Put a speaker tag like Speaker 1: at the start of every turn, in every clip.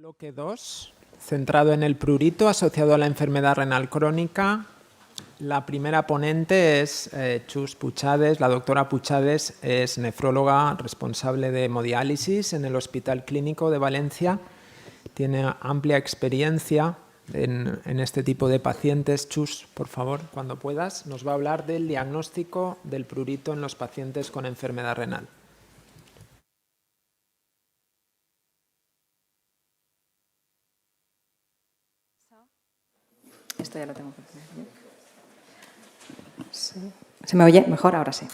Speaker 1: Bloque 2, centrado en el prurito asociado a la enfermedad renal crónica. La primera ponente es Chus Puchades. La doctora Puchades es nefróloga responsable de hemodiálisis en el Hospital Clínico de Valencia. Tiene amplia experiencia en este tipo de pacientes. Chus, por favor, cuando puedas, nos va a hablar del diagnóstico del prurito en los pacientes con enfermedad renal.
Speaker 2: Esto ya lo tengo que poner. Sí. ¿Se me oye mejor? Ahora sí.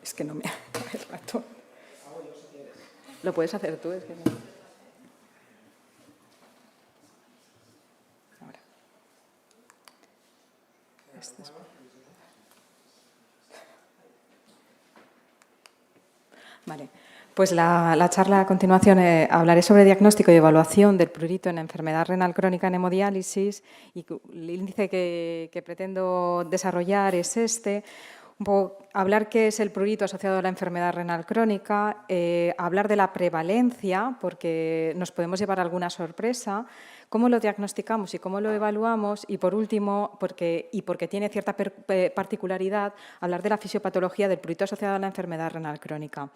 Speaker 2: Es que no me el rato. Lo puedes hacer tú, es que no. Ahora. Esto es... Vale, pues la charla a continuación hablaré sobre diagnóstico y evaluación del prurito en enfermedad renal crónica en hemodiálisis, y el índice que pretendo desarrollar es este. Un poco hablar qué es el prurito asociado a la enfermedad renal crónica, hablar de la prevalencia, porque nos podemos llevar alguna sorpresa, cómo lo diagnosticamos y cómo lo evaluamos, y por último, porque tiene cierta particularidad, hablar de la fisiopatología del prurito asociado a la enfermedad renal crónica.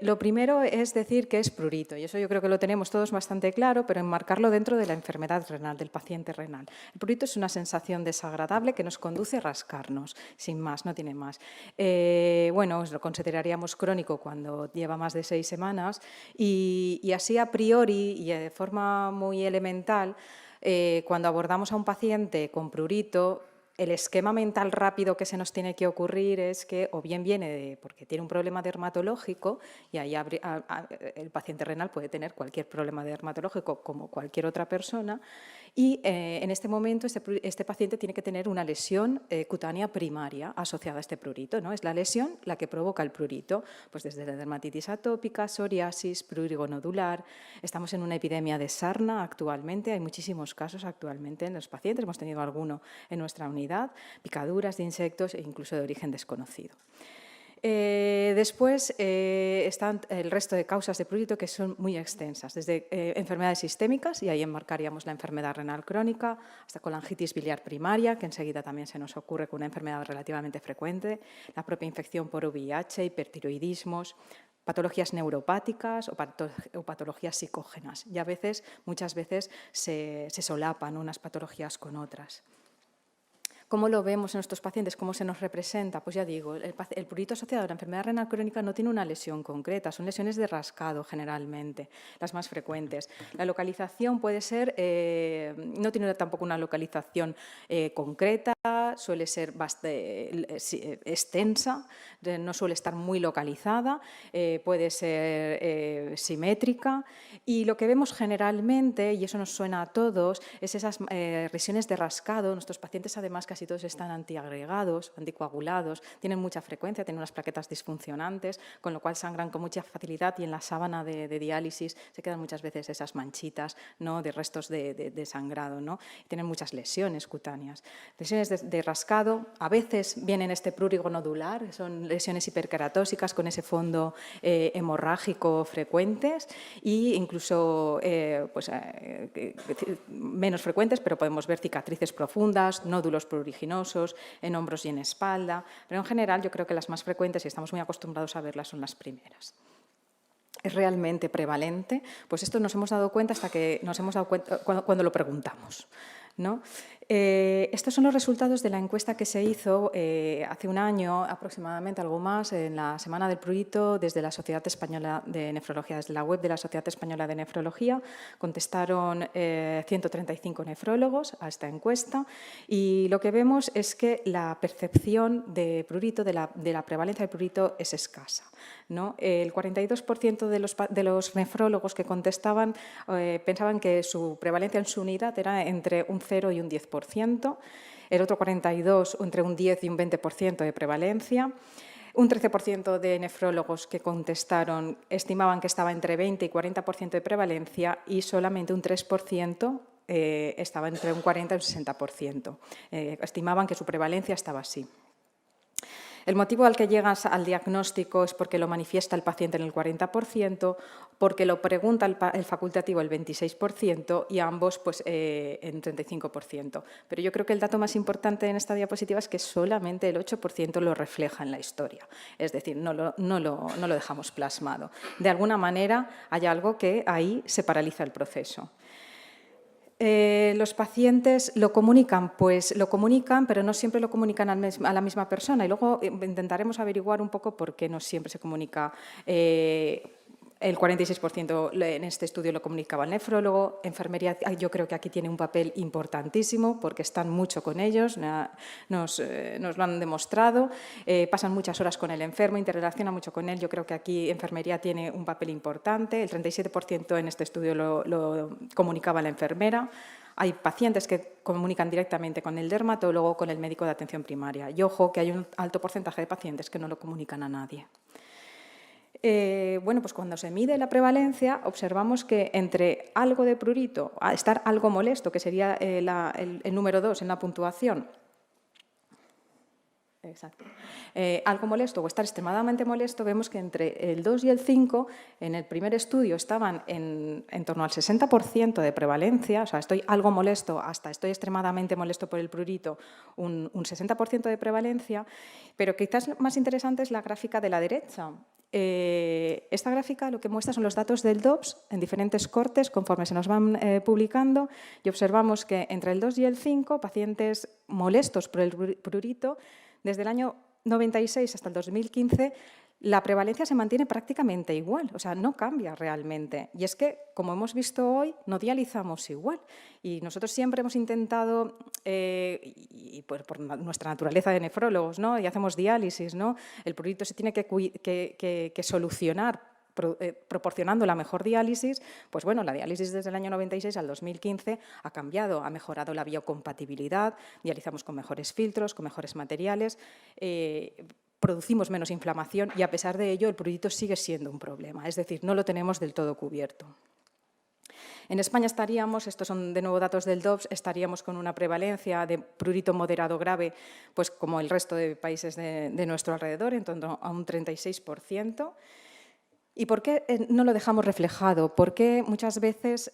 Speaker 2: Lo primero es decir que es prurito, y eso yo creo que lo tenemos todos bastante claro, pero enmarcarlo dentro de la enfermedad renal, del paciente renal. El prurito es una sensación desagradable que nos conduce a rascarnos, sin más, no tiene más. Bueno, lo consideraríamos crónico cuando lleva más de 6 semanas, y así a priori y de forma muy elemental, cuando abordamos a un paciente con prurito, el esquema mental rápido que se nos tiene que ocurrir es que o bien viene porque tiene un problema dermatológico, y ahí el paciente renal puede tener cualquier problema dermatológico como cualquier otra persona, y en este momento este paciente tiene que tener una lesión cutánea primaria asociada a este prurito, ¿no? Es la lesión la que provoca el prurito, pues desde la dermatitis atópica, psoriasis, prurigo nodular. Estamos en una epidemia de sarna actualmente, hay muchísimos casos actualmente en los pacientes, hemos tenido alguno en nuestra unidad, picaduras de insectos e incluso de origen desconocido. Después están el resto de causas de prurito, que son muy extensas, desde enfermedades sistémicas, y ahí enmarcaríamos la enfermedad renal crónica, hasta colangitis biliar primaria, que enseguida también se nos ocurre con una enfermedad relativamente frecuente, la propia infección por VIH, hipertiroidismos, patologías neuropáticas o patologías psicógenas, y muchas veces se solapan unas patologías con otras. ¿Cómo lo vemos en nuestros pacientes? ¿Cómo se nos representa? Pues ya digo, el prurito asociado a la enfermedad renal crónica no tiene una lesión concreta, son lesiones de rascado generalmente, las más frecuentes. La localización puede ser, no tiene tampoco una localización concreta, suele ser bastante extensa, no suele estar muy localizada, puede ser simétrica, y lo que vemos generalmente, y eso nos suena a todos, es esas lesiones de rascado. Nuestros pacientes además casi todos están antiagregados, anticoagulados, tienen mucha frecuencia, tienen unas plaquetas disfuncionantes, con lo cual sangran con mucha facilidad, y en la sábana de diálisis se quedan muchas veces esas manchitas, ¿no?, de restos de sangrado, ¿no? Tienen muchas lesiones cutáneas. Lesiones de rascado, a veces vienen este prurigo nodular, son lesiones hiperkeratósicas con ese fondo hemorrágico frecuentes, e incluso menos frecuentes, pero podemos ver cicatrices profundas, nódulos pruriginosos en hombros y en espalda, pero en general yo creo que las más frecuentes, y estamos muy acostumbrados a verlas, son las primeras. ¿Es realmente prevalente? Pues esto nos hemos dado cuenta hasta que nos hemos dado cuenta cuando lo preguntamos, ¿no? Estos son los resultados de la encuesta que se hizo hace un año aproximadamente, algo más, en la Semana del Prurito, desde la Sociedad Española de Nefrología, desde la web de la Sociedad Española de Nefrología. Contestaron 135 nefrólogos a esta encuesta, y lo que vemos es que la percepción de prurito, de la prevalencia de prurito, es escasa, ¿no? El 42% de los nefrólogos que contestaban pensaban que su prevalencia en su unidad era entre un 0 y un 10%, el otro 42% entre un 10 y un 20% de prevalencia. Un 13% de nefrólogos que contestaron estimaban que estaba entre 20 y 40% de prevalencia, y solamente un 3% estaba entre un 40 y un 60%. Estimaban que su prevalencia estaba así. El motivo al que llegas al diagnóstico es porque lo manifiesta el paciente en el 40%, porque lo pregunta el facultativo el 26% y ambos pues, en 35%. Pero yo creo que el dato más importante en esta diapositiva es que solamente el 8% lo refleja en la historia. Es decir, no lo dejamos plasmado. De alguna manera hay algo que ahí se paraliza el proceso. ¿Los pacientes lo comunican? Pues lo comunican, pero no siempre lo comunican a la misma persona. Y luego intentaremos averiguar un poco por qué no siempre se comunica. El 46% en este estudio lo comunicaba el nefrólogo. Enfermería, yo creo que aquí tiene un papel importantísimo porque están mucho con ellos, nos lo han demostrado, pasan muchas horas con el enfermo, interrelacionan mucho con él. Yo creo que aquí enfermería tiene un papel importante. El 37% en este estudio lo comunicaba la enfermera. Hay pacientes que comunican directamente con el dermatólogo, con el médico de atención primaria. Y ojo que hay un alto porcentaje de pacientes que no lo comunican a nadie. Bueno, pues cuando se mide la prevalencia, observamos que entre algo de prurito, estar algo molesto, que sería el número 2 en la puntuación, exacto, algo molesto o estar extremadamente molesto, vemos que entre el 2 y el 5, en el primer estudio estaban en torno al 60% de prevalencia, o sea, estoy algo molesto hasta estoy extremadamente molesto por el prurito, un 60% de prevalencia, pero quizás más interesante es la gráfica de la derecha. Esta gráfica lo que muestra son los datos del DOPS en diferentes cortes conforme se nos van publicando y observamos que entre el 2 y el 5, pacientes molestos por el prurito, desde el año 96 hasta el 2015, la prevalencia se mantiene prácticamente igual, o sea, no cambia realmente. Y es que, como hemos visto hoy, no dializamos igual. Y nosotros siempre hemos intentado, y por nuestra naturaleza de nefrólogos, ¿no? Y hacemos diálisis, ¿no? El prurito se tiene que solucionar proporcionando la mejor diálisis. Pues bueno, la diálisis desde el año 96 al 2015 ha cambiado, ha mejorado la biocompatibilidad, dializamos con mejores filtros, con mejores materiales, producimos menos inflamación y a pesar de ello el prurito sigue siendo un problema, es decir, no lo tenemos del todo cubierto. En España estaríamos, estos son de nuevo datos del DOPS, estaríamos con una prevalencia de prurito moderado grave, pues como el resto de países de nuestro alrededor, en torno a un 36%. ¿Y por qué no lo dejamos reflejado? ¿Por qué muchas veces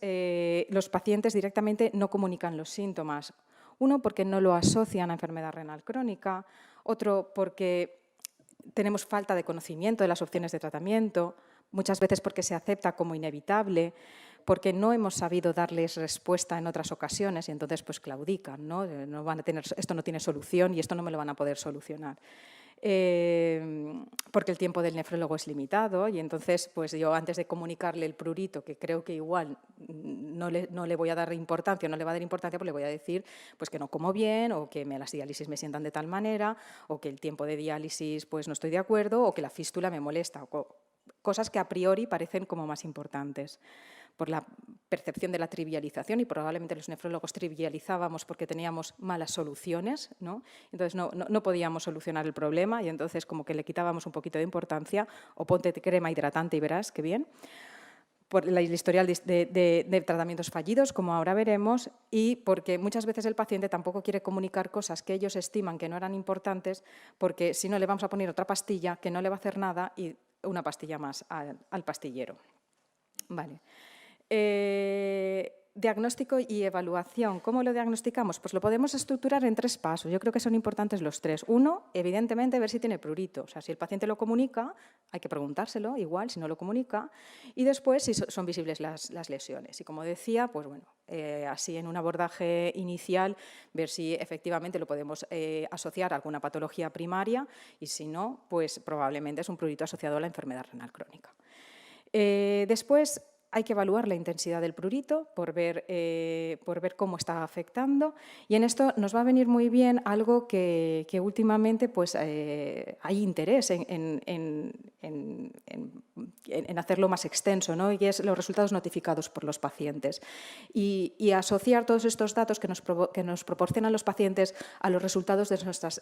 Speaker 2: los pacientes directamente no comunican los síntomas? Uno, porque no lo asocian a enfermedad renal crónica, otro, porque tenemos falta de conocimiento de las opciones de tratamiento, muchas veces porque se acepta como inevitable, porque no hemos sabido darles respuesta en otras ocasiones y entonces pues claudican, ¿no? No van a tener, esto no tiene solución y esto no me lo van a poder solucionar. Porque el tiempo del nefrólogo es limitado y entonces pues yo antes de comunicarle el prurito, que creo que igual no le voy a dar importancia, no le va a dar importancia, pues le voy a decir pues que no como bien o que las diálisis me sientan de tal manera o que el tiempo de diálisis pues no estoy de acuerdo o que la fístula me molesta, cosas que a priori parecen como más importantes por la percepción de la trivialización y probablemente los nefrólogos trivializábamos porque teníamos malas soluciones, ¿no? Entonces no podíamos solucionar el problema y entonces como que le quitábamos un poquito de importancia o ponte crema hidratante y verás qué bien. Por el historial de tratamientos fallidos, como ahora veremos, y porque muchas veces el paciente tampoco quiere comunicar cosas que ellos estiman que no eran importantes porque si no le vamos a poner otra pastilla que no le va a hacer nada y una pastilla más al pastillero. Vale. Diagnóstico y evaluación. ¿Cómo lo diagnosticamos? Pues lo podemos estructurar en 3 pasos. Yo creo que son importantes los 3. Uno, evidentemente, ver si tiene prurito. O sea, si el paciente lo comunica, hay que preguntárselo, igual, si no lo comunica. Y después, si son visibles las lesiones. Y como decía, pues bueno, así en un abordaje inicial, ver si efectivamente lo podemos asociar a alguna patología primaria y si no, pues probablemente es un prurito asociado a la enfermedad renal crónica. Después, hay que evaluar la intensidad del prurito por ver cómo está afectando y en esto nos va a venir muy bien algo que últimamente pues, hay interés en hacerlo más extenso, ¿no? Y es los resultados notificados por los pacientes y asociar todos estos datos que nos proporcionan los pacientes a los resultados de nuestras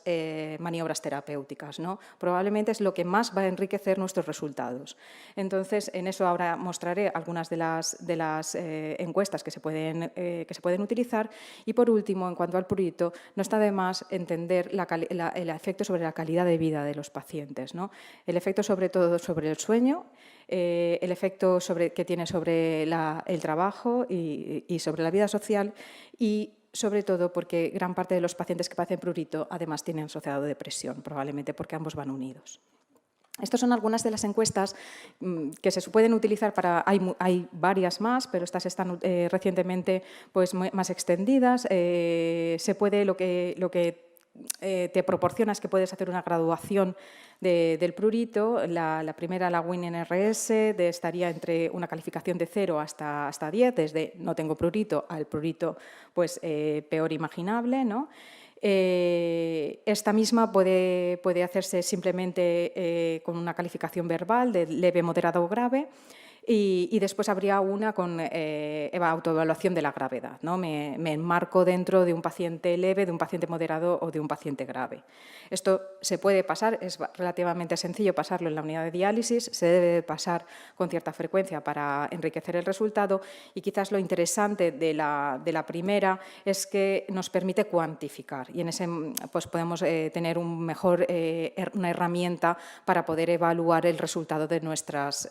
Speaker 2: maniobras terapéuticas, ¿no? Probablemente es lo que más va a enriquecer nuestros resultados. Entonces, en eso ahora mostraré algunas algunas de las encuestas que se pueden utilizar. Y, por último, en cuanto al prurito, no está de más entender el efecto sobre la calidad de vida de los pacientes, ¿no? El efecto sobre todo sobre el sueño, el efecto que tiene sobre el trabajo y sobre la vida social, y sobre todo porque gran parte de los pacientes que padecen prurito además tienen asociado depresión, probablemente porque ambos van unidos. Estas son algunas de las encuestas que se pueden utilizar para... Hay varias más, pero estas están recientemente pues, más extendidas. Se puede, lo que te proporciona es que puedes hacer una graduación del prurito. La primera, la WIN-NRS, estaría entre una calificación de 0 hasta 10, desde no tengo prurito al prurito pues, peor imaginable, ¿no? Esta misma puede hacerse simplemente con una calificación verbal de leve, moderado o grave. Y después habría una con autoevaluación de la gravedad, ¿no? Me enmarco dentro de un paciente leve, de un paciente moderado o de un paciente grave. Esto se puede pasar, es relativamente sencillo pasarlo en la unidad de diálisis, se debe pasar con cierta frecuencia para enriquecer el resultado, y quizás lo interesante de la primera es que nos permite cuantificar, y en ese pues podemos tener una herramienta para poder evaluar el resultado de nuestras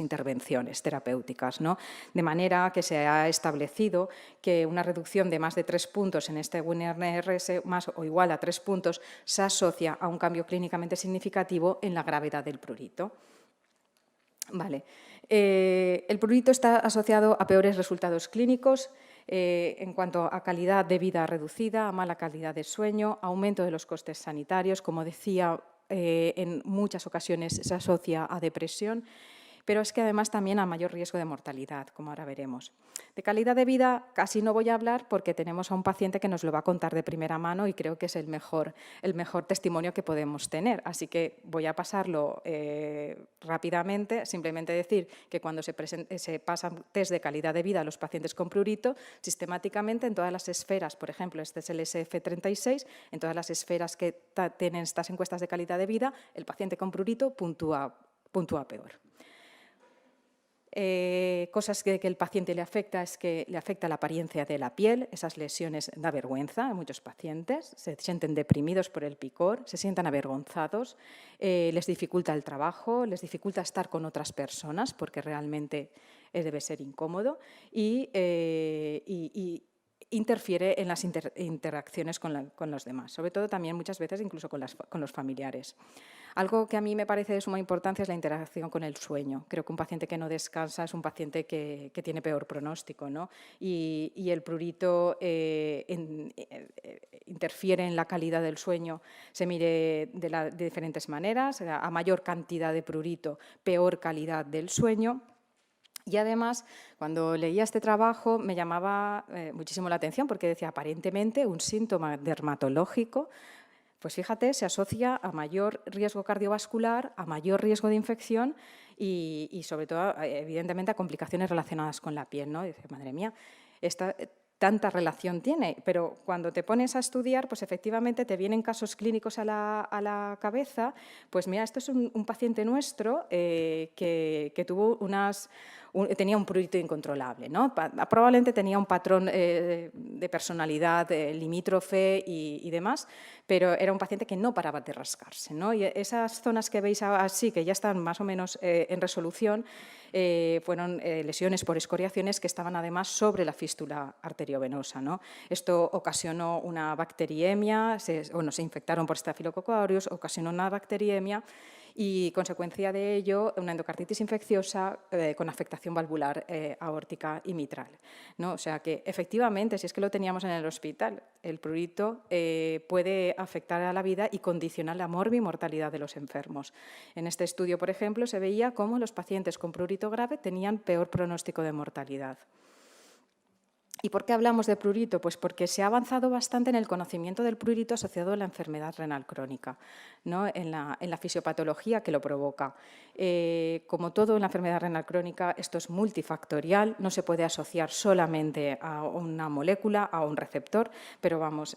Speaker 2: intervenciones terapéuticas, ¿no? De manera que se ha establecido que una reducción de más de 3 puntos en este WIN-NRS, más o igual a 3 puntos, se asocia a un cambio clínicamente significativo en la gravedad del prurito. Vale. El prurito está asociado a peores resultados clínicos en cuanto a calidad de vida reducida, a mala calidad de sueño, aumento de los costes sanitarios, como decía, en muchas ocasiones se asocia a depresión, pero es que además también a mayor riesgo de mortalidad, como ahora veremos. De calidad de vida casi no voy a hablar porque tenemos a un paciente que nos lo va a contar de primera mano y creo que es el mejor testimonio que podemos tener. Así que voy a pasarlo rápidamente, simplemente decir que cuando se pasan test de calidad de vida a los pacientes con prurito, sistemáticamente en todas las esferas, por ejemplo, este es el SF36, en todas las esferas que tienen estas encuestas de calidad de vida, el paciente con prurito puntúa peor. Cosas que el paciente le afecta es que le afecta la apariencia de la piel, esas lesiones da vergüenza en muchos pacientes, se sienten deprimidos por el picor, se sientan avergonzados, les dificulta el trabajo, les dificulta estar con otras personas porque realmente debe ser incómodo y interfiere en las interacciones con los demás, sobre todo también muchas veces incluso con los familiares. Algo que a mí me parece de suma importancia es la interacción con el sueño. Creo que un paciente que no descansa es un paciente que tiene peor pronóstico, ¿no? Y el prurito interfiere en la calidad del sueño. Se mire de diferentes maneras, a mayor cantidad de prurito, peor calidad del sueño. Y además, cuando leía este trabajo, me llamaba muchísimo la atención porque decía, aparentemente, un síntoma dermatológico, pues fíjate, se asocia a mayor riesgo cardiovascular, a mayor riesgo de infección y sobre todo, evidentemente, a complicaciones relacionadas con la piel, ¿no? Y dice, madre mía, tanta relación tiene, pero cuando te pones a estudiar, pues efectivamente te vienen casos clínicos a la cabeza. Pues mira, esto es un paciente nuestro que tuvo tenía un prurito incontrolable, ¿no? Probablemente tenía un patrón de personalidad limítrofe y demás, pero era un paciente que no paraba de rascarse, ¿no? Y esas zonas que veis así, que ya están más o menos en resolución, fueron lesiones por escoriaciones que estaban además sobre la fístula arteriovenosa, ¿no? Esto ocasionó una bacteriemia, se infectaron por Staphylococcus aureus, ocasionó una bacteriemia y, consecuencia de ello, una endocarditis infecciosa con afectación valvular aórtica y mitral, ¿no? O sea que, efectivamente, si es que lo teníamos en el hospital, el prurito puede afectar a la vida y condicionar la morbimortalidad de los enfermos. En este estudio, por ejemplo, se veía cómo los pacientes con prurito grave tenían peor pronóstico de mortalidad. ¿Y por qué hablamos de prurito? Pues porque se ha avanzado bastante en el conocimiento del prurito asociado a la enfermedad renal crónica, ¿no? en la fisiopatología que lo provoca. Como todo en la enfermedad renal crónica, esto es multifactorial, no se puede asociar solamente a una molécula, a un receptor, pero vamos,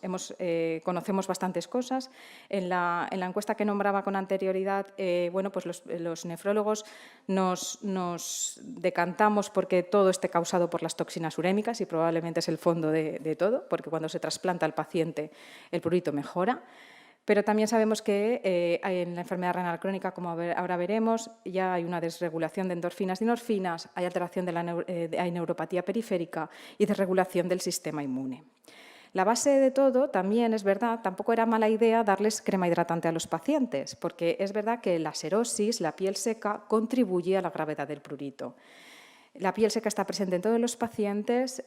Speaker 2: conocemos bastantes cosas. En la encuesta que nombraba con anterioridad, bueno, pues los nefrólogos nos decantamos porque todo esté causado por las toxinas urémicas y probablemente es el fondo de todo, porque cuando se trasplanta al paciente el prurito mejora. Pero también sabemos que en la enfermedad renal crónica, como ahora veremos, ya hay una desregulación de endorfinas y norfinas, hay alteración hay neuropatía periférica y desregulación del sistema inmune. La base de todo, también es verdad, tampoco era mala idea darles crema hidratante a los pacientes, porque es verdad que la serosis, la piel seca, contribuye a la gravedad del prurito. La piel seca está presente en todos los pacientes,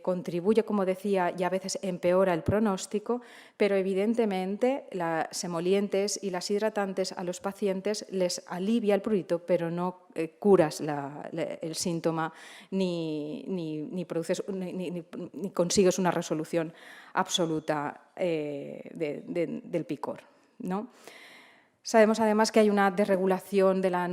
Speaker 2: contribuye, como decía, y a veces empeora el pronóstico, pero evidentemente las emolientes y las hidratantes a los pacientes les alivia el prurito, pero no curas el síntoma ni consigues una resolución absoluta del picor, ¿no? Sabemos además que hay una desregulación de la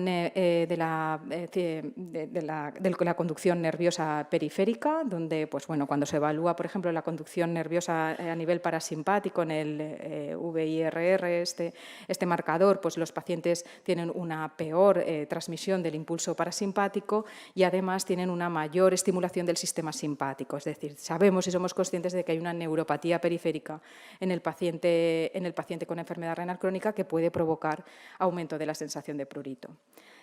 Speaker 2: conducción nerviosa periférica, donde pues, bueno, cuando se evalúa, por ejemplo, la conducción nerviosa a nivel parasimpático en el VIRR, este marcador, pues los pacientes tienen una peor transmisión del impulso parasimpático y además tienen una mayor estimulación del sistema simpático. Es decir, sabemos y somos conscientes de que hay una neuropatía periférica en el paciente con enfermedad renal crónica que puede provocar aumento de la sensación de prurito.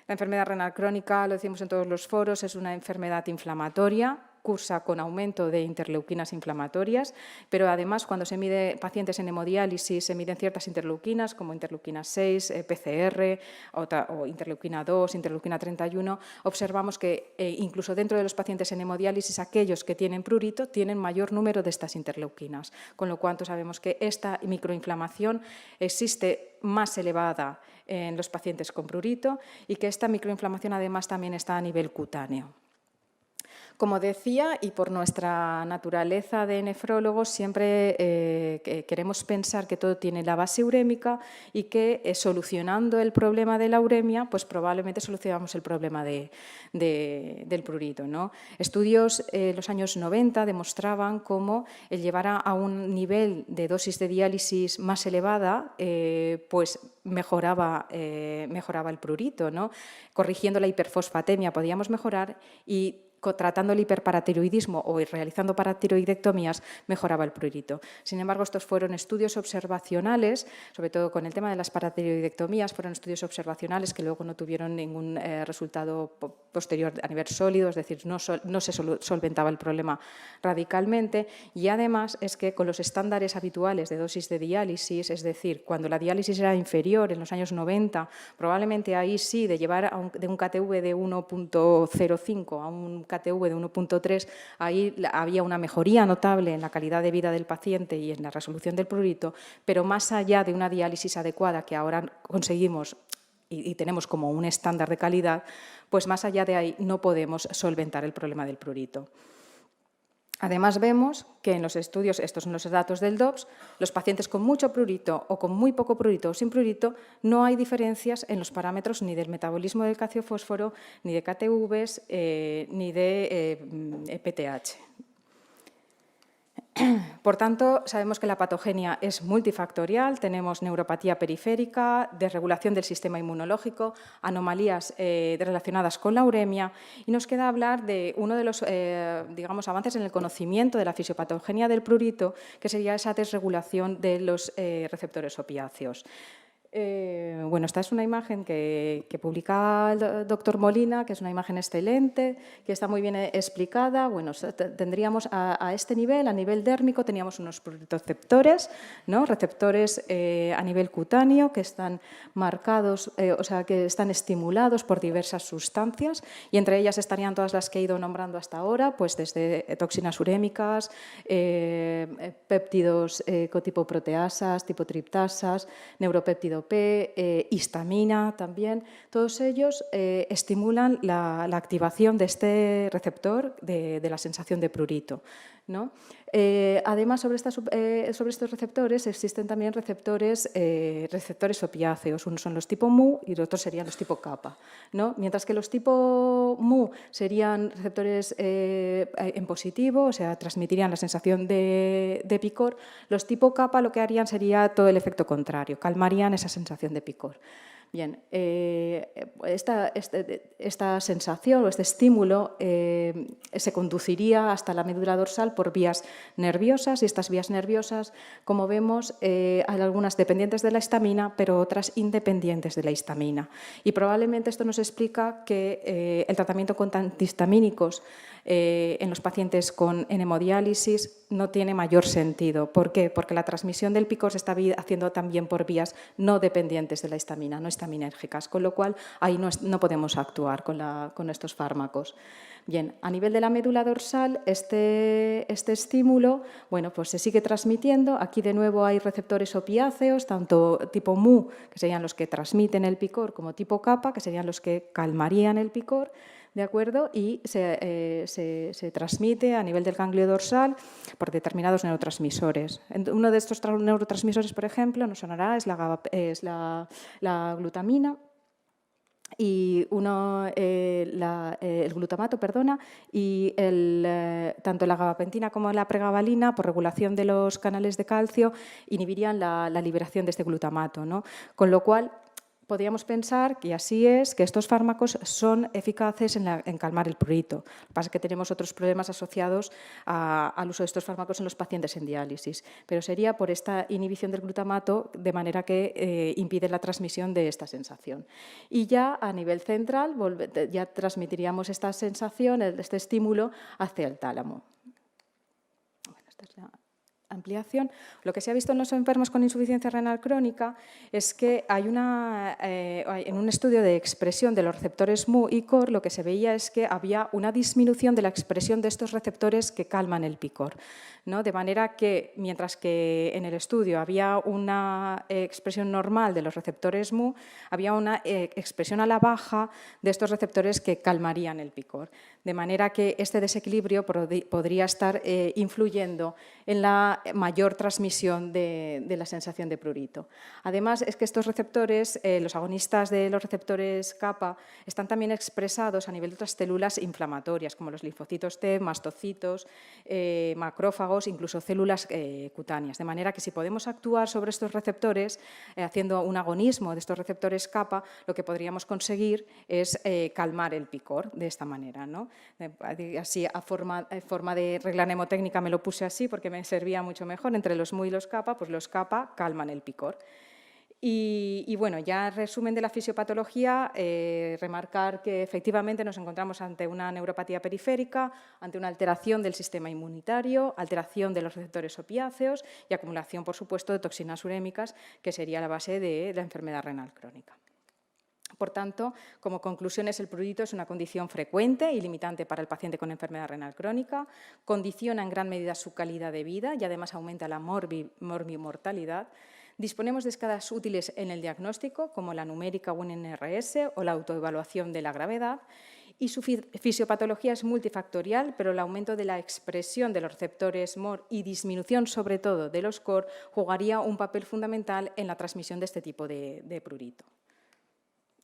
Speaker 2: La enfermedad renal crónica, lo decimos en todos los foros, es una enfermedad inflamatoria, cursa con aumento de interleuquinas inflamatorias, pero además cuando se mide pacientes en hemodiálisis se miden ciertas interleuquinas como interleuquina 6, PCR o interleuquina 2, interleuquina 31, observamos que incluso dentro de los pacientes en hemodiálisis aquellos que tienen prurito tienen mayor número de estas interleuquinas, con lo cual sabemos que esta microinflamación existe más elevada en los pacientes con prurito y que esta microinflamación además también está a nivel cutáneo. Como decía, y por nuestra naturaleza de nefrólogos, siempre queremos pensar que todo tiene la base urémica y que solucionando el problema de la uremia, pues probablemente solucionamos el problema del prurito, ¿no? Estudios en los años 90 demostraban cómo el llevar a un nivel de dosis de diálisis más elevada, pues mejoraba el prurito, ¿no? Corrigiendo la hiperfosfatemia podíamos mejorar y tratando el hiperparatiroidismo o realizando paratiroidectomías, mejoraba el prurito. Sin embargo, estos fueron estudios observacionales, sobre todo con el tema de las paratiroidectomías, fueron estudios observacionales que luego no tuvieron ningún resultado posterior a nivel sólido, es decir, no se solventaba el problema radicalmente. Y además es que con los estándares habituales de dosis de diálisis, es decir, cuando la diálisis era inferior en los años 90, probablemente ahí sí, de llevar de un KTV de 1.05 a un KTV de 1.3, ahí había una mejoría notable en la calidad de vida del paciente y en la resolución del prurito, pero más allá de una diálisis adecuada que ahora conseguimos y tenemos como un estándar de calidad, pues más allá de ahí no podemos solventar el problema del prurito. Además, vemos que en los estudios, estos son los datos del DOPS, los pacientes con mucho prurito o con muy poco prurito o sin prurito, no hay diferencias en los parámetros ni del metabolismo del calcio-fósforo, ni de KTVs, ni de PTH. Por tanto, sabemos que la patogenia es multifactorial, tenemos neuropatía periférica, desregulación del sistema inmunológico, anomalías relacionadas con la uremia y nos queda hablar de uno de los avances en el conocimiento de la fisiopatogenia del prurito, que sería esa desregulación de los receptores opiáceos. Bueno, esta es una imagen que publica el doctor Molina, que es una imagen excelente, que está muy bien explicada. Bueno, tendríamos a este nivel, a nivel dérmico, teníamos unos pruritoceptores, ¿no? Receptores a nivel cutáneo que están marcados, o sea, que están estimulados por diversas sustancias y entre ellas estarían todas las que he ido nombrando hasta ahora, pues desde toxinas urémicas, péptidos tipo proteasas, tipo triptasas, neuropéptido P, histamina también, todos ellos estimulan la activación de este receptor de la sensación de prurito, ¿no? Además, sobre estos receptores existen también receptores opiáceos. Unos son los tipo mu y los otros serían los tipo kappa, ¿no? Mientras que los tipo mu serían receptores en positivo, o sea, transmitirían la sensación de picor, los tipo kappa lo que harían sería todo el efecto contrario, calmarían esa sensación de picor. Bien, esta sensación o este estímulo se conduciría hasta la médula dorsal por vías nerviosas, y estas vías nerviosas, como vemos, hay algunas dependientes de la histamina, pero otras independientes de la histamina. Y probablemente esto nos explica que el tratamiento con antihistamínicos en los pacientes con hemodiálisis no tiene mayor sentido. ¿Por qué? Porque la transmisión del picor se está haciendo también por vías no dependientes de la histamina, no histaminérgicas, con lo cual ahí no podemos actuar con estos fármacos. Bien, a nivel de la médula dorsal, este estímulo, bueno, pues se sigue transmitiendo. Aquí de nuevo hay receptores opiáceos, tanto tipo mu, que serían los que transmiten el picor, como tipo kappa, que serían los que calmarían el picor, ¿de acuerdo? Y se transmite a nivel del ganglio dorsal por determinados neurotransmisores. Uno de estos neurotransmisores, por ejemplo, nos sonará, es la glutamina, y el glutamato, y tanto la gabapentina como la pregabalina, por regulación de los canales de calcio, inhibirían la liberación de este glutamato, ¿no? Con lo cual, podríamos pensar que así es, que estos fármacos son eficaces en calmar el prurito. Lo que pasa es que tenemos otros problemas asociados al uso de estos fármacos en los pacientes en diálisis, pero sería por esta inhibición del glutamato, de manera que impide la transmisión de esta sensación. Y ya a nivel central, ya transmitiríamos esta sensación, este estímulo, hacia el tálamo. Bueno, esta es la ampliación. Lo que se ha visto en los enfermos con insuficiencia renal crónica es que en un estudio de expresión de los receptores mu y cor, lo que se veía es que había una disminución de la expresión de estos receptores que calman el picor, ¿no? De manera que, mientras que en el estudio había una expresión normal de los receptores mu, había una expresión a la baja de estos receptores que calmarían el picor. De manera que este desequilibrio podría estar influyendo en la mayor transmisión de la sensación de prurito. Además, es que estos receptores, los agonistas de los receptores kappa, están también expresados a nivel de otras células inflamatorias, como los linfocitos T, mastocitos, macrófagos, incluso células cutáneas. De manera que si podemos actuar sobre estos receptores, haciendo un agonismo de estos receptores kappa, lo que podríamos conseguir es calmar el picor de esta manera, ¿no? Así, a forma de regla mnemotécnica me lo puse así porque me servía mucho mejor. Entre los mu y los kappa, pues los kappa calman el picor. Y bueno, ya resumen de la fisiopatología, remarcar que efectivamente nos encontramos ante una neuropatía periférica, ante una alteración del sistema inmunitario, alteración de los receptores opiáceos y acumulación, por supuesto, de toxinas urémicas, que sería la base de la enfermedad renal crónica. Por tanto, como conclusiones, el prurito es una condición frecuente y limitante para el paciente con enfermedad renal crónica, condiciona en gran medida su calidad de vida y además aumenta la morbimortalidad. Disponemos de escalas útiles en el diagnóstico, como la numérica o un NRS o la autoevaluación de la gravedad, y su fisiopatología es multifactorial, pero el aumento de la expresión de los receptores MOR y disminución, sobre todo, de los COR jugaría un papel fundamental en la transmisión de este tipo de prurito.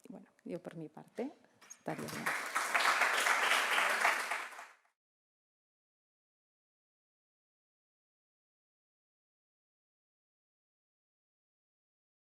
Speaker 2: Bueno, yo por mi parte estaría bien.